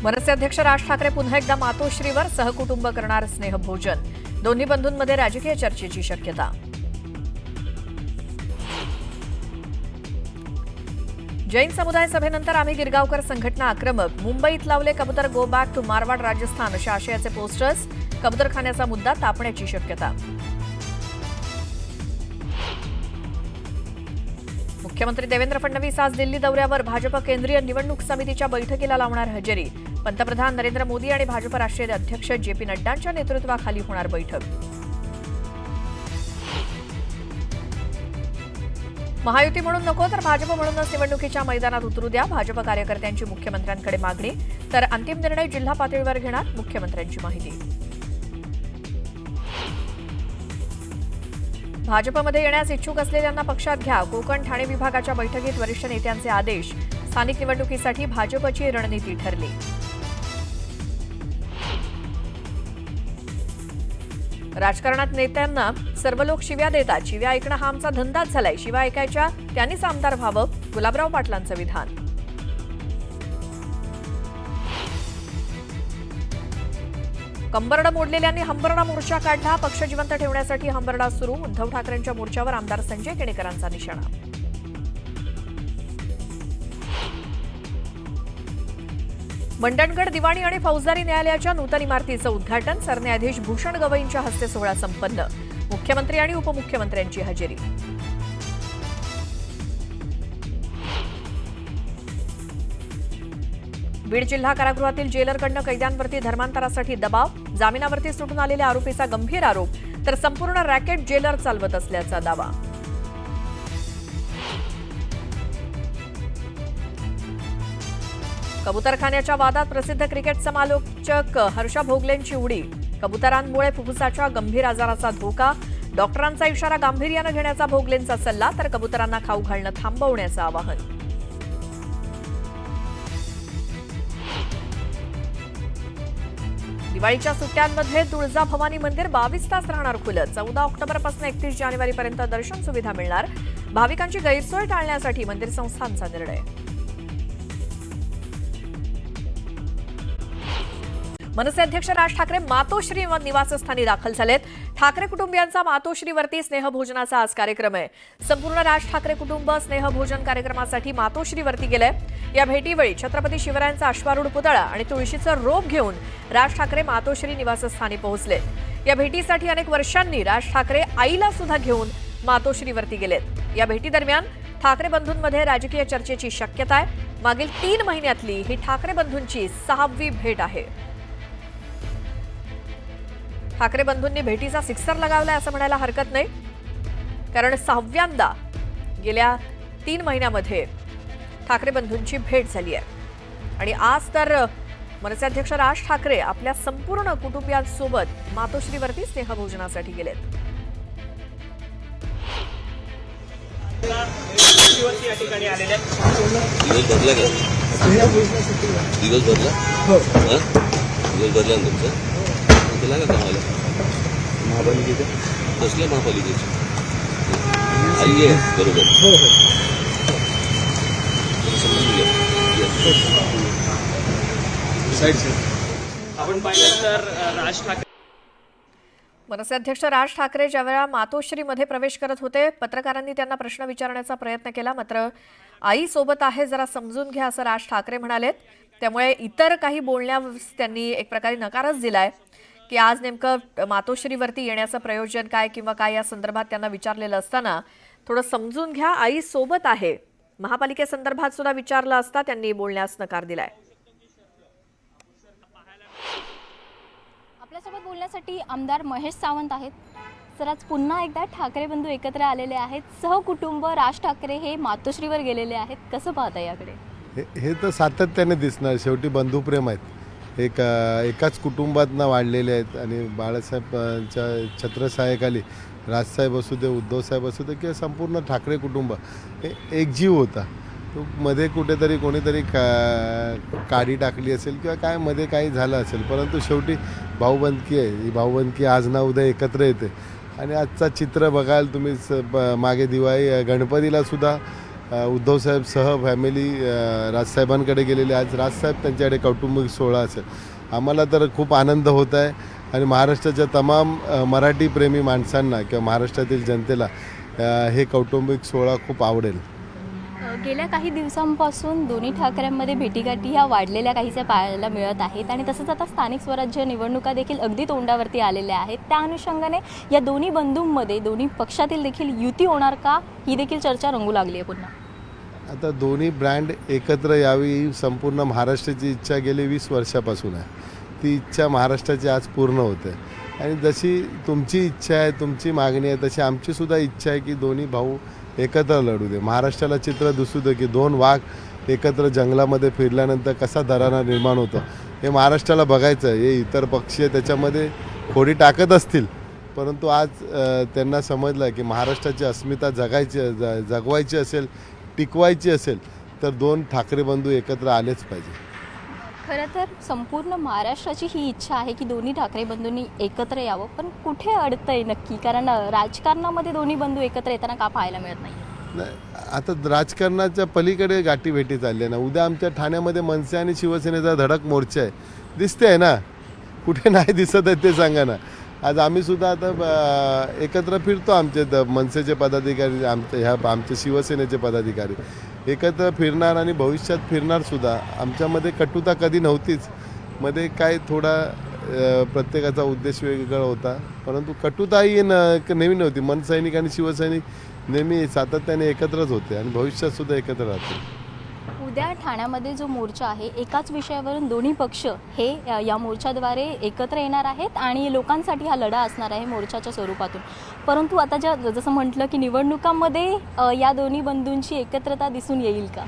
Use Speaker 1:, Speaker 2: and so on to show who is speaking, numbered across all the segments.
Speaker 1: मनसे अध्यक्ष राज ठाकरे पुन्हा एकदा मातोश्रीवर सहकुटुंब करणार स्नेहभोजन। दोन्ही बंधूंमध्ये राजकीय चर्चेची शक्यता। जैन समुदाय सभेनंतर आम्ही गिरगावकर संघटना आक्रमक। मुंबईत लावले कबूतर go back to Marwar Rajasthan अशा आशयाचे पोस्टर्स। कबूतरखान्याचा मुद्दा तापण्याची शक्यता। मुख्यमंत्री देवेंद्र फडणवीस आज दिल्ली दौऱ्यावर। भाजप केंद्रीय निवडणूक समितीच्या बैठकीला लावणार हजेरी। पंतप्रधान नरेंद्र मोदी आणि भाजप राष्ट्रीय अध्यक्ष जे.पी. नड्डांच्या नेतृत्वाखाली होणार बैठक। महायुती म्हणून नको तर भाजप म्हणूनच निवडणुकीच्या मैदानात उतरू द्या। भाजप कार्यकर्त्यांची मुख्यमंत्र्यांकडे मागणी, तर अंतिम निर्णय जिल्हा पातळीवर घेणार मुख्यमंत्र्यांची माहिती। भाजपमध्ये येण्यास इच्छुक असलेल्यांना पक्षात घ्या। कोकण ठाणे विभागाच्या बैठकीत वरिष्ठ नेत्यांचे आदेश। स्थानिक निवडणुकीसाठी भाजपची रणनीती ठरली। राजकारणात नेत्यांना सर्व लोक शिव्या देतात। शिव्या ऐकणं हा आमचा धंदाच झालाय। शिव्या ऐकायच्या त्यांनीच आमदार व्हावं, गुलाबराव पाटलांचं विधान। कंबरडा मोडलेल्यांनी हंबरडा मोर्चा काढला। पक्ष जिवंत ठेवण्यासाठी हंबरडा सुरू। उद्धव ठाकरेंच्या मोर्चावर आमदार संजय केणेकरांचा निशाणा। मंडणगड दिवाणी आणि फौजदारी न्यायालयाच्या नूतन इमारतीचं उद्घाटन। सरन्यायाधीश भूषण गवईंच्या हस्ते सोहळा संपन्न। मुख्यमंत्री आणि उपमुख्यमंत्र्यांची हजेरी। बीड जिल्हा कारागृहातील जेलरकडनं कैद्यांवरती धर्मांतरासाठी दबाव। जामिनावरती सुटून आलेल्या आरोपीचा गंभीर आरोप, तर संपूर्ण रॅकेट जेलर चालवत असल्याचा दावा। कबूतरखान्याच्या वादात प्रसिद्ध क्रिकेट समालोचक हर्षा भोगलेंची उडी। कबुतरांमुळे फुफ्फुसाच्या गंभीर आजाराचा धोका। डॉक्टरांचा इशारा गांभीर्यानं घेण्याचा भोगलेंचा सल्ला, तर कबुतरांना खाऊ घालणं थांबवण्याचं आवाहन। दिवाळीच्या सुट्ट्यांमध्ये तुळजाभवानी मंदिर 22 तास राहणार खुलं। 14 ऑक्टोबरपासून 31 जानेवारीपर्यंत दर्शन सुविधा मिळणार। भाविकांची गैरसोय टाळण्यासाठी मंदिर संस्थानचा निर्णय। मनसे अध्यक्ष राज ठाकरे मातोश्री निवासस्थानी दाखल झालेत। ठाकरे कुटुंबियांचा मातोश्रीवरती स्नेहभोजनाचा आज कार्यक्रम आहे। संपूर्ण राज ठाकरे कुटुंब स्नेहभोजन कार्यक्रमासाठी मातोश्रीवरती गेलंय। या भेटीवेळी छत्रपती शिवरायांचा अश्वारूढ पुतळा आणि तुळशीचं रोप घेऊन राज ठाकरे मातोश्री निवासस्थानी पोहोचले। या भेटीसाठी अनेक वर्षांनी राज ठाकरे आईला सुद्धा घेऊन मातोश्रीवरती गेलेत। या भेटीदरम्यान ठाकरे बंधूंमध्ये राजकीय चर्चेची शक्यता आहे। मागील 3 महिन्यातली ही ठाकरे बंधूंची 6वी भेट आहे। ठाकरे बंधूंनी भेटीचा सिक्सर लगावलाय असं म्हणायला हरकत नाही, कारण 6व्यांदा गेल्या 3 महिन्यामध्ये ठाकरे बंधूंची भेट झाली आहे। आणि आज तर मनसे अध्यक्ष राज ठाकरे आपल्या संपूर्ण कुटुंबियांसोबत मातोश्रीवरती स्नेहभोजनासाठी गेलेत।
Speaker 2: महापालिकेच्या कसल्या महापालिकेची आई आहे बरोबर
Speaker 3: आपण पाहिलं तर राज ठाकरे
Speaker 1: मनसे अध्यक्ष राज ठाकरे ज्यावेळेला मातोश्रीमध्ये प्रवेश करत होते, पत्रकारांनी त्यांना प्रश्न विचारण्याचा प्रयत्न केला, मात्र आई सोबत आहे जरा समजून घ्या असं राज ठाकरे म्हणालेत। त्यामुळे इतर काही बोलण्यास त्यांनी एक प्रकारे नकारच दिलाय की आज नेमकं मातोश्रीवरती येण्याचं प्रयोजन काय किंवा काय या संदर्भात त्यांना विचारलेलं असताना थोडं समजून घ्या, आई सोबत आहे। महापालिकेसंदर्भात सुद्धा विचारलं असता त्यांनी बोलण्यास नकार दिलाय।
Speaker 4: आपल्यासोबत बोलण्यासाठी आमदार महेश सावंत आहेत। सर, आज पुन्हा एकदा ठाकरे बंधू एकत्र आलेले आहेत। सहकुटुंब राज ठाकरे हे मातोश्रीवर गेलेले आहेत, कसं पाहता याकडे?
Speaker 5: हे तर सातत्याने दिसणार। शेवटी बंधुप्रेम आहेत, एकाच कुटुंबातनं वाढलेले आहेत आणि बाळासाहेबांच्या छत्रछायेखाली राजसाहेब असू दे, उद्धवसाहेब असू दे किंवा संपूर्ण ठाकरे कुटुंब हे एक जीव होता। तो मध्ये कुठेतरी कोणीतरी काडी टाकली असेल किंवा काय मध्ये काही झालं असेल, परंतु शेवटी भाऊबंदकी आहे। ही भाऊबंदकी आज ना उद्या एकत्र येते आणि आजचा चित्र बघाल तुम्ही। मागे दिवाळी गणपतीला सुद्धा उद्धवसाहेब सह फॅमिली राजसाहेबांकडे गेलेले. आज राजसाहेब त्यांच्याकडे कौटुंबिक सोहळा असेल. आम्हाला तर खूप आनंद होत आहे आणि महाराष्ट्राच्या तमाम मराठी प्रेमी माणसांना किंवा महाराष्ट्रातील जनतेला हे कौटुंबिक सोहळा खूप आवडेल.
Speaker 4: गेल्या काही दिवसांपासून दोन्ही ठाकरेंमध्ये भेटीगाठी ह्या वाढलेल्या काहीशा पाहायला मिळत आहेत आणि तसंच आता स्थानिक स्वराज्य निवडणुका देखील अगदी तोंडावरती आलेल्या आहेत. त्या अनुषंगाने या दोन्ही बंधूंमध्ये दोन्ही पक्षातील देखील युती होणार का, ही देखील चर्चा रंगू लागली आहे पुन्हा.
Speaker 5: आता दोन्ही ब्रँड एकत्र यावी ही संपूर्ण महाराष्ट्राची इच्छा गेली 20 वर्षापासून आहे. ती इच्छा महाराष्ट्राची आज पूर्ण होते आणि जशी तुमची इच्छा आहे, तुमची मागणी आहे, तशी आमचीसुद्धा इच्छा आहे की दोन्ही भाऊ एकत्र लढू दे. महाराष्ट्राला चित्र दिसू दे की 2 वाघ एकत्र जंगलामध्ये फिरल्यानंतर कसा दरारा निर्माण होतो हे महाराष्ट्राला बघायचं आहे. हे इतर पक्षीय त्याच्यामध्ये खोडी टाकत असतील, परंतु आज त्यांना समजलं की महाराष्ट्राची अस्मिता जगवायची असेल, टिकवायची असेल तर 2 ठाकरे बंधू एकत्र आलेच पाहिजे.
Speaker 4: खरं तर संपूर्ण महाराष्ट्राची ही इच्छा आहे की दोन्ही ठाकरे बंधूंनी एकत्र यावं, पण कुठे अडतंय नक्की? कारण राजकारणामध्ये दोन्ही बंधू एकत्र येताना का पाहायला मिळत नाही?
Speaker 5: आता राजकारणाच्या पलीकडे गाठीभेटी चालली आहे ना. उद्या आमच्या ठाण्यामध्ये मनसे आणि शिवसेनेचा धडक मोर्चा आहे, दिसते आहे ना, कुठे नाही दिसत आहे ते सांगा ना. आज आम्ही सुद्धा आता एकत्र फिरतो. आमचे मनसेचे पदाधिकारी, आमचे शिवसेनेचे पदाधिकारी एकत्र फिरणार आणि भविष्यात फिरणार सुद्धा. आमच्यामध्ये कटुता कधी नव्हतीच. मध्ये काय थोडा प्रत्येकाचा उद्देश वेगळा होता, परंतु कटुता ही नेहमी नव्हती. मनसैनिक आणि शिवसैनिक नेहमी सातत्याने एकत्रच होते आणि भविष्यात सुद्धा एकत्र राहतील.
Speaker 4: उद्या ठाण्यामध्ये जो मोर्चा आहे, एकाच विषयावरून दोन्ही पक्ष हे या मोर्चाद्वारे एकत्र येणार आहेत आणि लोकांसाठी हा लढा असणार आहे मोर्चाच्या स्वरूपातून. परंतु आता जसं म्हटलं की निवडणुकांमध्ये या दोन्ही बंधूंची एकत्रता दिसून येईल का?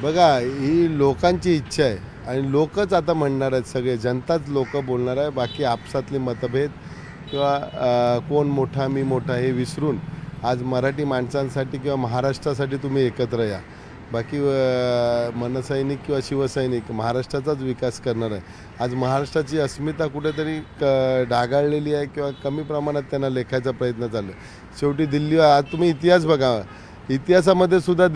Speaker 5: बघा, ही लोकांची इच्छा आहे आणि लोकच आता म्हणणार आहेत, सगळे जनताच लोक बोलणार आहे. बाकी आपसातले मतभेद किंवा कोण मोठा मी मोठा हे विसरून आज मराठी माणसांसाठी किंवा महाराष्ट्रासाठी तुम्ही एकत्र या. बाकी मनसैनिक किंवा शिवसैनिक महाराष्ट्राचाच विकास करणार आहे. आज महाराष्ट्राची अस्मिता कुठेतरी डागाळलेली आहे किंवा कमी प्रमाणात त्यांना लेखायचा प्रयत्न चालू आहे. शेवटी दिल्ली, आज तुम्ही इतिहास बघा, इतिहासामध्ये सुद्धा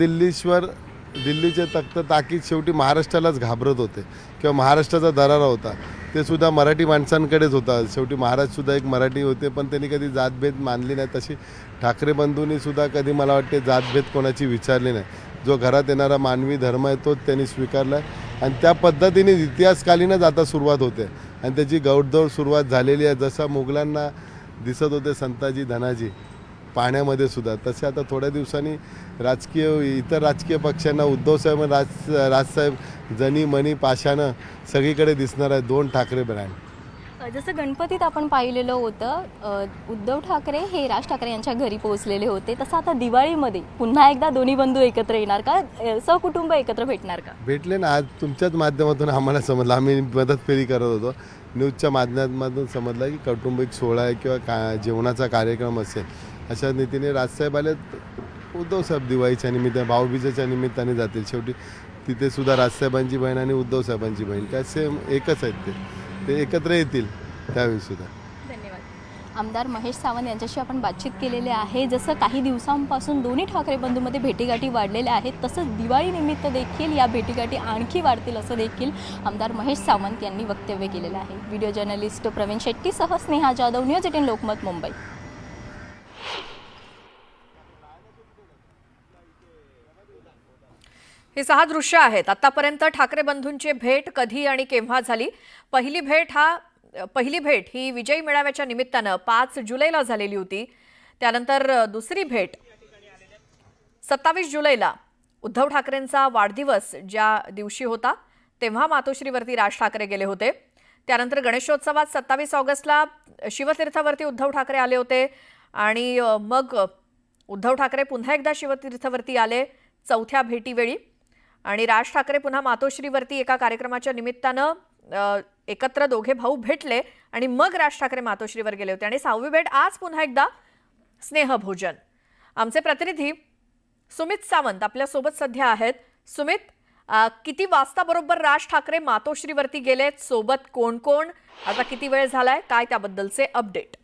Speaker 5: दिल्लीचे तख्त ताकीद शेवटी महाराष्ट्रालाच घाबरत होते किंवा महाराष्ट्राचा दरारा होता, ते सुद्धा मराठी माणसांकडेच होता. शेवटी महाराजसुद्धा एक मराठी होते, पण त्यांनी कधी जातभेद मानली नाही. तशी ठाकरे बंधूंनी सुद्धा कधी मला वाटते जातभेद कोणाची विचारली नाही. जो घरात येणारा मानवी धर्म आहे तोच त्यांनी स्वीकारला आहे आणि त्या पद्धतीने इतिहासकालीनच आता सुरुवात होते आणि त्याची गौडदौड सुरुवात झालेली आहे. जसं मुघलांना दिसत होते संताजी धनाजी पाण्यामध्ये सुद्धा, तसे आता थोड्या दिवसांनी इतर राजकीय पक्षांना उद्धवसाहेब राजसाहेब जनी मनी पाशानं सगळीकडे दिसणार आहे 2 ठाकरे ब्रँड.
Speaker 4: जसं गणपतीत आपण पाहिलेलं होतं, उद्धव ठाकरे हे राज ठाकरे यांच्या घरी पोहोचलेले होते, तसं आता दिवाळीमध्ये पुन्हा एकदा दोन्ही बंधू एकत्र येणार का? सहकुटुंब एकत्र भेटणार का?
Speaker 5: भेटले ना. आज तुमच्याच माध्यमातून आम्हाला समजलं, आम्ही मदत फेरी करत होतो, न्यूजच्या माध्यमातून समजलं की कौटुंबिक सोहळा आहे किंवा जेवणाचा कार्यक्रम असेल, अशा रीतीने राजसाहेब आले. उद्धवसाहेब दिवाळीच्या निमित्ताने, भाऊबीजेच्या निमित्ताने जातील. शेवटी तिथे सुद्धा राजसाहेबांची बहीण आणि उद्धवसाहेबांची बहीण काय सेम एकच आहेत, ते एकत्र येतील त्यावेळी सुद्धा.
Speaker 4: धन्यवाद. आमदार महेश सावंत यांच्याशी आपण बातचीत केलेली आहे. जसं काही दिवसांपासून दोन्ही ठाकरे बंधूंमध्ये भेटीगाठी वाढलेल्या आहेत, तसंच दिवाळीनिमित्त देखील या भेटीगाठी आणखी वाढतील असं देखील आमदार महेश सावंत यांनी वक्तव्य केलेलं आहे. व्हिडिओ जर्नलिस्ट प्रवीण शेट्टीसह स्नेहा जाधव, न्यूज 18 लोकमत, मुंबई.
Speaker 1: ही 6 दृश्य आहेत. आतापर्यंत ठाकरे बंधूंची भेट कधी आणि केव्हा झाली? पहिली भेट ही विजयी मेळाव्याच्या निमित्तानं 5 जुलैला झालेली होती. त्यानंतर दुसरी भेट 27 जुलैला उद्धव ठाकरेंचा वाढदिवस ज्या दिवशी होता तेव्हा मातोश्रीवरती राज ठाकरे गेले होते. त्यानंतर गणेशोत्सवात 27 ऑगस्टला शिवतीर्थावरती उद्धव ठाकरे आले होते आणि मग उद्धव ठाकरे पुन्हा एकदा शिवतीर्थावरती आले 4थ्या भेटीवेळी आणि राज ठाकरे पुन्हा मातोश्रीवरती एका कार्यक्रमाच्या निमित्तानं एकत्र दोघे भाऊ भेटले आणि मग राज ठाकरे मातोश्रीवर गेले होते आणि 6वी भेट आज पुन्हा एकदा स्नेहभोजन. आमचे प्रतिनिधी सुमित सावंत आपल्यासोबत सध्या आहेत. सुमित, किती वाजता बरोबर राज ठाकरे मातोश्रीवरती गेलेत? सोबत कोण कोण? आता किती वेळ झालाय? काय त्याबद्दलचे अपडेट?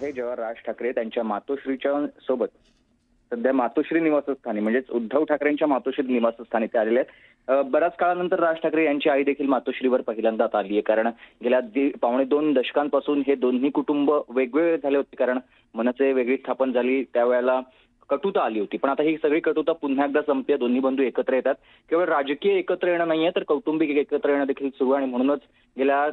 Speaker 6: हे जेव्हा राज ठाकरे त्यांच्या मातोश्रीच्या सोबत सध्या मातोश्री निवासस्थानी म्हणजेच उद्धव ठाकरेंच्या मातोश्री निवासस्थानी ते आलेले आहेत. बऱ्याच काळानंतर राज ठाकरे यांची आई देखील मातोश्रीवर पहिल्यांदाच आली आहे. कारण गेल्या 2.5 दशकांपासून हे दोन्ही कुटुंब वेगवेगळे झाले होते. कारण मनसे वेगळी स्थापन झाली त्यावेळेला कटुता आली होती, पण आता ही सगळी कटुता पुन्हा एकदा संपते. दोन्ही बंधू एकत्र येतात. केवळ राजकीय एकत्र येणं नाहीये तर कौटुंबिक एकत्र येणं देखील सुरू आहे. आणि म्हणूनच गेल्या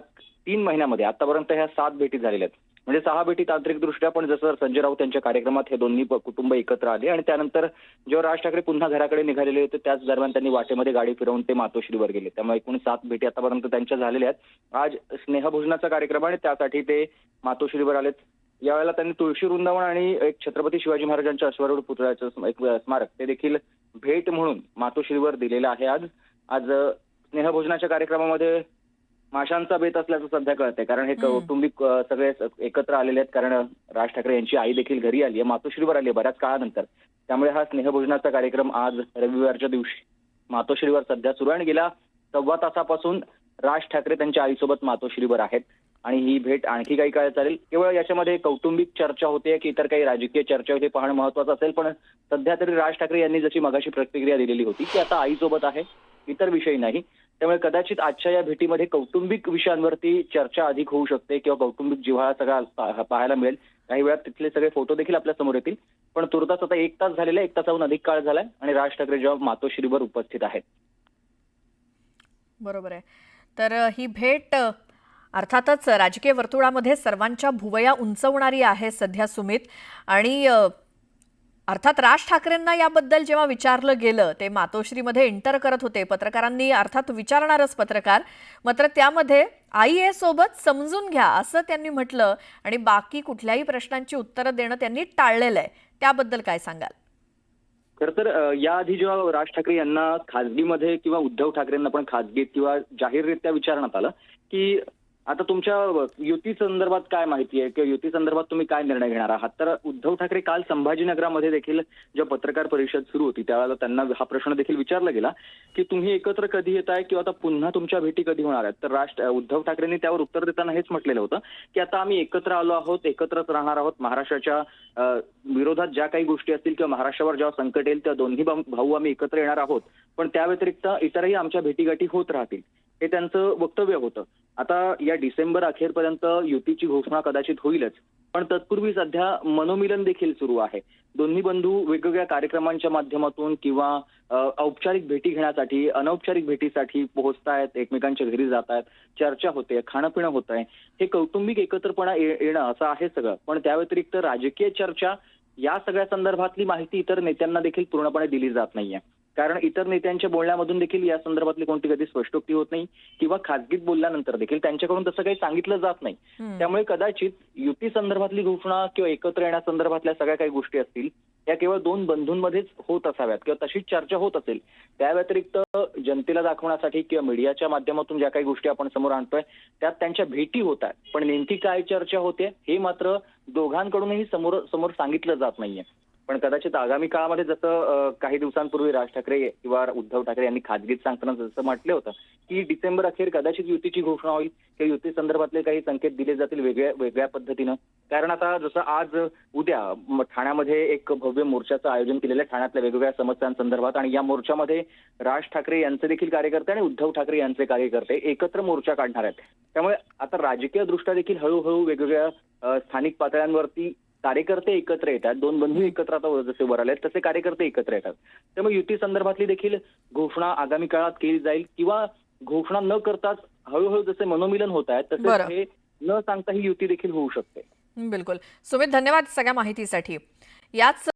Speaker 6: 3 महिन्यामध्ये आतापर्यंत ह्या 7 भेटी झालेल्या आहेत. म्हणजे 6 भेटी तांत्रिकदृष्ट्या, पण जसं संजय राऊत यांच्या कार्यक्रमात हे दोन्ही कुटुंब एकत्र आले आणि त्यानंतर जेव्हा राज ठाकरे पुन्हा घराकडे निघालेले होते त्याच दरम्यान त्यांनी वाटेमध्ये गाडी फिरवून ते मातोश्रीवर गेले. त्यामुळे एकूण 7 भेटी आतापर्यंत त्यांच्या झालेल्या आहेत. आज स्नेहभोजनाचा कार्यक्रम आणि त्यासाठी ते मातोश्रीवर आलेत. यावेळेला त्यांनी तुळशी वृंदावन आणि एक छत्रपती शिवाजी महाराजांच्या अश्वारूढ पुतळ्याचं एक स्मारक ते देखील भेट म्हणून मातोश्रीवर दिलेलं आहे. आज स्नेहभोजनाच्या कार्यक्रमामध्ये माशांचा बेत असल्याचं सध्या कळतंय. कारण हे कौटुंबिक सगळे एकत्र आलेले आहेत. कारण राज ठाकरे यांची आई देखील घरी आली आहे, मातोश्रीवर आली आहे बऱ्याच काळानंतर. त्यामुळे हा स्नेहभोजनाचा कार्यक्रम आज रविवारच्या दिवशी मातोश्रीवर सध्या सुरू आहे. आणि गेल्या 1.25 तासापासून राज ठाकरे त्यांच्या आईसोबत मातोश्रीवर आहेत आणि ही भेट आणखी काही काळ चालेल. केवळ याच्यामध्ये कौटुंबिक चर्चा होते की इतर काही राजकीय चर्चा होते पाहणं महत्वाचं असेल. पण सध्या तरी राज ठाकरे यांनी जशी मगाशी प्रतिक्रिया दिलेली होती की आता आईसोबत आहे, इतर विषय नाही. त्यामुळे कदाचित आजच्या या भेटीमध्ये कौटुंबिक विषयांवरती चर्चा अधिक होऊ शकते किंवा कौटुंबिक जिव्हाळा सगळा पाहायला मिळेल. काही वेळात तिथले सगळे फोटो देखील आपल्या समोर येतील. पण तुर्तास आता 1 तास झालेला आहे, 1 तासाहून अधिक काळ झालाय आणि राज ठाकरे जेव्हा मातोश्रीवर उपस्थित आहेत.
Speaker 1: बरोबर आहे. तर ही भेट अर्थातच राजकीय वर्तुळामध्ये सर्वांच्या भुवया उंचवणारी आहे सध्या सुमित. आणि अर्थात राज ठाकरेंना याबद्दल जेव्हा विचारलं गेलं ते मातोश्रीमध्ये एंटर करत होते. पत्रकारांनी अर्थात विचारणारच पत्रकार, मात्र त्यामध्ये आई आहे सोबत समजून घ्या असं त्यांनी म्हटलं आणि बाकी कुठल्याही प्रश्नांची उत्तरं देणं त्यांनी टाळलेलं आहे. त्याबद्दल काय सांगाल?
Speaker 6: खरं तर याआधी जेव्हा राज ठाकरे यांना खासगीमध्ये किंवा उद्धव ठाकरेंना पण खासगीत किंवा जाहीररित्या विचारण्यात आलं की आता तुमच्या युती संदर्भात काय माहिती आहे किंवा युती संदर्भात तुम्ही काय निर्णय घेणार आहात, तर उद्धव ठाकरे काल संभाजीनगरामध्ये देखील जेव्हा पत्रकार परिषद सुरू होती त्यावेळेला त्यांना हा प्रश्न देखील विचारला गेला की तुम्ही एकत्र कधी येत आहे किंवा आता पुन्हा तुमच्या भेटी कधी होणार आहेत. तर उद्धव ठाकरेंनी त्यावर उत्तर देताना हेच म्हटलेलं होतं की आता आम्ही एकत्र आलो आहोत, एकत्रच राहणार आहोत. महाराष्ट्राच्या विरोधात ज्या काही गोष्टी असतील किंवा महाराष्ट्रावर जेव्हा संकट येईल त्या दोन्ही भाऊ आम्ही एकत्र येणार आहोत. पण त्या व्यतिरिक्त इतरही आमच्या भेटीगाठी होत राहतील, हे त्यांचं वक्तव्य होतं. आता या डिसेंबर अखेरपर्यंत युतीची घोषणा कदाचित होईलच, पण तत्पूर्वी सध्या मनोमिलन देखील सुरू आहे. दोन्ही बंधू वेगवेगळ्या कार्यक्रमांच्या माध्यमातून किंवा औपचारिक भेटी घेण्यासाठी अनौपचारिक भेटीसाठी पोहोचतायत, एकमेकांच्या घरी जात आहेत, चर्चा होते, खाणं पिणं होत आहे. हे कौटुंबिक एकत्रपणा येणं असं आहे सगळं. पण त्या व्यतिरिक्त राजकीय चर्चा या सगळ्या संदर्भातली माहिती इतर नेत्यांना देखील पूर्णपणे दिली जात नाहीये. कारण इतर नेत्यांच्या बोलण्यामधून देखील या संदर्भातली कोणती कधी स्पष्टोक्ती होत नाही किंवा खासगीत बोलल्यानंतर देखील त्यांच्याकडून तसं काही सांगितलं जात नाही. त्यामुळे कदाचित युती संदर्भातली घोषणा किंवा एकत्र येण्यासंदर्भातल्या सगळ्या काही गोष्टी असतील त्या केवळ 2 बंधूंमध्येच होत असाव्यात किंवा तशीच चर्चा होत असेल. त्या व्यतिरिक्त जनतेला दाखवण्यासाठी किंवा मीडियाच्या माध्यमातून ज्या काही गोष्टी आपण समोर आणतोय त्यात त्यांच्या भेटी होत आहेत, पण नेमकी काय चर्चा होते हे मात्र दोघांकडूनही समोर सांगितलं जात नाहीये. पण कदाचित आगामी काळामध्ये जसं काही दिवसांपूर्वी राज ठाकरे किंवा उद्धव ठाकरे यांनी खासगीत सांगताना जसं म्हटलं होतं की डिसेंबर अखेर कदाचित युतीची घोषणा होईल किंवा युती संदर्भातले काही संकेत दिले जातील वेगळ्या पद्धतीनं. कारण आता जसं आज उद्या ठाण्यामध्ये एक भव्य मोर्चाचं आयोजन केलेलं आहे ठाण्यातल्या वेगवेगळ्या समस्यांसंदर्भात आणि या मोर्चामध्ये राज ठाकरे यांचे देखील कार्यकर्ते आणि उद्धव ठाकरे यांचे कार्यकर्ते एकत्र मोर्चा काढणार आहेत. त्यामुळे आता राजकीय दृष्ट्या देखील हळूहळू वेगवेगळ्या स्थानिक पातळ्यांवरती कार्यकर्ते एकत्र येतात. 2 बंधू एकत्र आता जसे वर आले तसे कार्यकर्ते एकत्र येतात. त्यामुळे युती संदर्भातली देखील घोषणा आगामी काळात केली जाईल किंवा घोषणा न करताच हळूहळू जसे मनोमिलन होत आहेत तसे हे न सांगता ही युती देखील होऊ शकते.
Speaker 1: बिलकुल. सुमित, धन्यवाद सगळ्या माहितीसाठी. याच